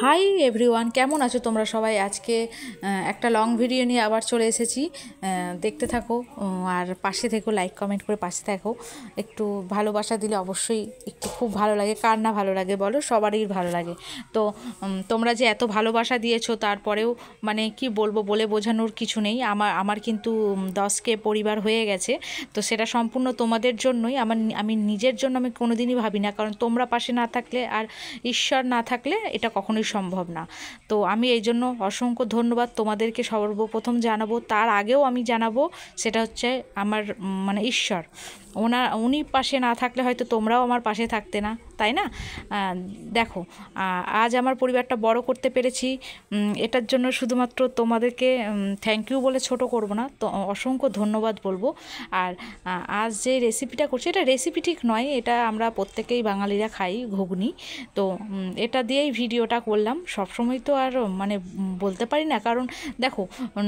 Hi everyone, কেমন আছো তোমরা সবাই? আজকে একটা লং ভিডিও নিয়ে আবার চলে এসেছি। দেখতে থাকো আর পাশে থেকো, লাইক কমেন্ট করে পাশে থাকো। একটু ভালোবাসা দিলে অবশ্যই একটু খুব ভালো লাগে। কার না ভালো লাগে বলো? সবারই ভালো লাগে। তো তোমরা যে এত ভালোবাসা দিয়েছো, তারপরেও মানে কি বলবো, বলে বোঝানোর কিছু নেই। আমার কিন্তু 10K পরিবার হয়ে গেছে। তো সেটা সম্পূর্ণ তোমাদের জন্যই। আমি নিজের জন্য আমি কোনোদিনই ভাবি না, কারণ তোমরা পাশে না থাকলে আর ঈশ্বর না থাকলে এটা কখনোই সম্ভব না। তো আমি এই জন্য অসংখ্য ধন্যবাদ তোমাদেরকে সর্বপ্রথম জানাবো। তার আগেও আমি জানাবো, সেটা হচ্ছে আমার মানে ঈশ্বর। উনি পাশে না থাকলে হয়তো তোমরাও আমার পাশে থাকতে না, তাই না? দেখো, আজ আমার পরিবারটা বড় করতে পেরেছি, এটার জন্য শুধুমাত্র তোমাদেরকে থ্যাংক ইউ বলে ছোট করব না, তো অসংখ্য ধন্যবাদ বলবো। আর আজ যে রেসিপিটা করছি, এটা রেসিপি ঠিক নয়, এটা আমরা প্রত্যেকেই বাঙালিরা খাই, ঘুগনি। তো এটা দিয়েই ভিডিওটা করলাম। সবসময় তো আর মানে বলতে পারি না, কারণ দেখো,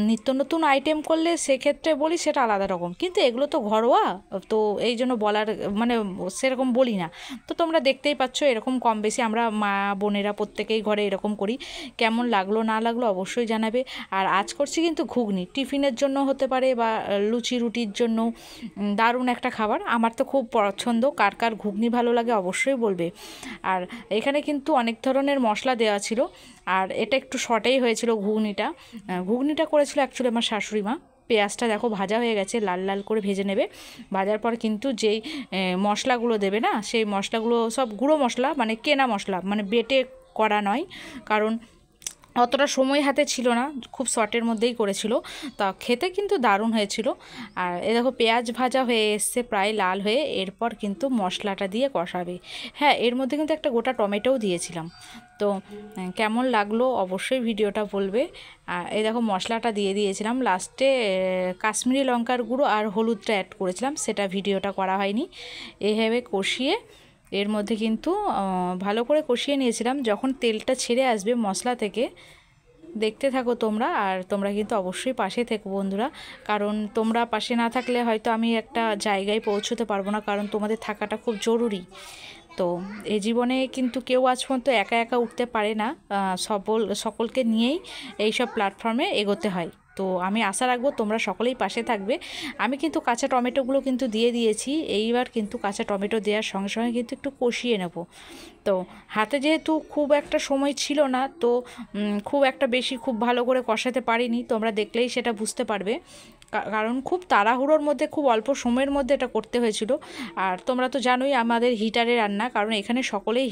নিত্য নতুন আইটেম করলে সেক্ষেত্রে বলি সেটা আলাদা রকম, কিন্তু এগুলো তো ঘরোয়া, তো এই জন্য বলার মানে সেরকম বলি না। তো তোমরা দেখতেই পাচ্ছ, এরকম কম বেশি আমরা মা বোনেরা প্রত্যেকেই ঘরে এরকম করি। কেমন লাগলো না লাগলো অবশ্যই জানাবে। আর আজ করছি কিন্তু ঘুগনি, টিফিনের জন্য হতে পারে বা লুচি রুটির জন্য দারুণ একটা খাবার। আমার তো খুব পছন্দ। কার কার ঘুগনি ভালো লাগে অবশ্যই বলবে। আর এখানে কিন্তু অনেক ধরনের মশলা দেওয়া ছিল, আর এটা একটু শর্টেই হয়েছিল ঘুগনিটা করেছিল অ্যাকচুয়ালি আমার শাশুড়ি মা। পেঁয়াজটা দেখো ভাজা হয়ে গেছে, লাল লাল করে ভেজে নেবে। ভাজার পর কিন্তু যেই মশলাগুলো দেবে না, সেই মশলাগুলো সব গুঁড়ো মশলা, মানে কেনা মশলা, মানে বেটে করা নয়, কারণ অতটা সময় হাতে ছিল না, খুব শর্টের মধ্যেই করেছিল। তা খেতে কিন্তু দারুণ হয়েছিল। আর এ দেখো, পেঁয়াজ ভাজা হয়ে এসছে প্রায় লাল হয়ে, এরপর কিন্তু মশলাটা দিয়ে কষাবে। হ্যাঁ, এর মধ্যে কিন্তু একটা গোটা টমেটোও দিয়েছিলাম। তো কেমন লাগলো অবশ্যই ভিডিওটা বলবে। এই দেখো, মশলাটা দিয়ে দিয়েছিলাম লাস্টে, কাশ্মীরি লঙ্কার গুঁড়ো আর হলুদটা অ্যাড করেছিলাম, সেটা ভিডিওটা করা হয়নি। এইভাবে কষিয়ে এর মধ্যে কিন্তু ভালো করে কষিয়ে নিয়েছিলাম। যখন তেলটা ছেড়ে আসবে মশলা থেকে, দেখতে থাকো তোমরা। আর তোমরা কিন্তু অবশ্যই পাশে থেকো বন্ধুরা, কারণ তোমরা পাশে না থাকলে হয়তো আমি একটা জায়গায় পৌঁছতে পারবো না, কারণ তোমাদের থাকাটা খুব জরুরি। তো এই জীবনে কিন্তু কেউ আজ পর্যন্ত একা একা উঠতে পারে না, সকলকে নিয়েই এইসব প্ল্যাটফর্মে এগোতে হয়। তো আমি আশা রাখবো তোমরা সকলেই পাশে থাকবে। আমি কিন্তু কাঁচা টমেটোগুলো কিন্তু দিয়ে দিয়েছি। এইবার কিন্তু কাঁচা টমেটো দেওয়ার সঙ্গে সঙ্গে কিন্তু একটু কষিয়ে নেব। তো হাতে যেহেতু খুব একটা সময় ছিল না, তো খুব একটা বেশি খুব ভালো করে কষাতে পারিনি, তোমরা দেখলেই সেটা বুঝতে পারবে, কারণ খুব তাড়াহুড়োর মধ্যে খুব অল্প সময়ের মধ্যে এটা করতে হয়েছিল। আর তোমরা তো জানোই আমাদের হিটারে রান্না, কারণ এখানে সকলেই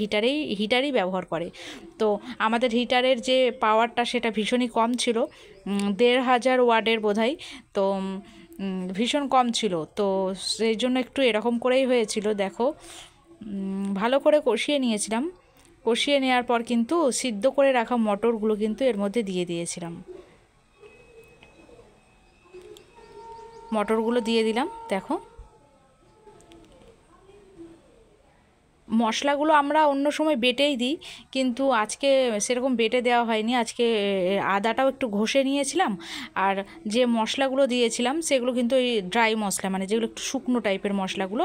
হিটারই ব্যবহার করে। তো আমাদের হিটারের যে পাওয়ারটা সেটা ভীষণই কম ছিল, 1500 ওয়াটের বোধহয়। তো ভীষণ কম ছিল, তো সেই জন্য একটু এরকম করেই হয়েছিল। দেখো, ভালো করে কষিয়ে নিয়েছিলাম। কষিয়ে নেওয়ার পর কিন্তু সিদ্ধ করে রাখা মটরগুলো কিন্তু এর মধ্যে দিয়ে দিয়েছিলাম। মটরগুলো দিয়ে দিলাম। দেখো, মশলাগুলো আমরা অন্য সময় বেটেই দিই, কিন্তু আজকে সেরকম বেটে দেওয়া হয়নি। আজকে আদাটাও একটু ঘষে নিয়েছিলাম, আর যে মশলাগুলো দিয়েছিলাম সেগুলো কিন্তু ওই ড্রাই মশলা, মানে যেগুলো একটু শুকনো টাইপের মশলাগুলো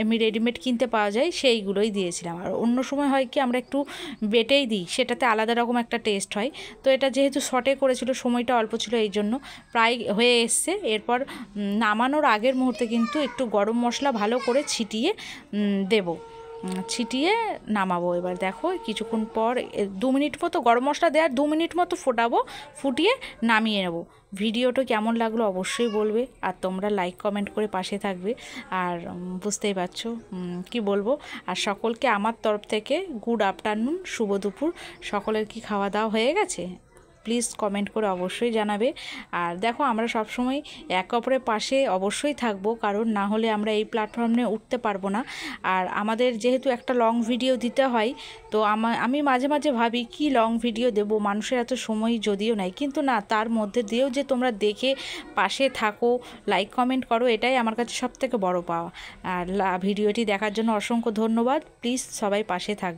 এমনি রেডিমেড কিনতে পাওয়া যায়, সেইগুলোই দিয়েছিলাম। আর অন্য সময় হয় কি আমরা একটু বেটেই দিই, সেটাতে আলাদা রকম একটা টেস্ট হয়। তো এটা যেহেতু শর্টে করেছিল, সময়টা অল্প ছিল, এই জন্য প্রায় হয়ে এসছে। এরপর নামানোর আগের মুহূর্তে কিন্তু একটু গরম মশলা ভালো করে ছিটিয়ে দেবো, ছিটিয়ে নামাবো। এবার দেখো, কিছুক্ষণ পর 2 মিনিট মতো গরম মশলা দেওয়ার 2 মিনিট মতো ফোটাবো, ফুটিয়ে নামিয়ে নেব। ভিডিওটা কেমন লাগলো অবশ্যই বলবে, আর তোমরা লাইক কমেন্ট করে পাশে থাকবে। আর বুঝতেই পারছো কি বলবো। আর সকলকে আমার তরফ থেকে গুড আফটারনুন, শুভ দুপুর। সকলের কি খাওয়া দাওয়া হয়ে গেছে? প্লিজ কমেন্ট করে অবশ্যই জানাবে। আর দেখো, আমরা সবসময় একে অপরের পাশে অবশ্যই থাকবো, কারণ না হলে আমরা এই প্ল্যাটফর্মে উঠতে পারবো না। আর আমাদের যেহেতু একটা লং ভিডিও দিতে হয়, তো আমি মাঝে মাঝে ভাবি কি লং ভিডিও দেব, মানুষের এত সময় যদিও নাই, কিন্তু না, তার মধ্যে দিয়েও যে তোমরা দেখে পাশে থাকো, লাইক কমেন্ট করো, এটাই আমার কাছে সবথেকে বড় পাওয়া। আর ভিডিওটি দেখার জন্য অসংখ্য ধন্যবাদ। প্লিজ সবাই পাশে থাকবে।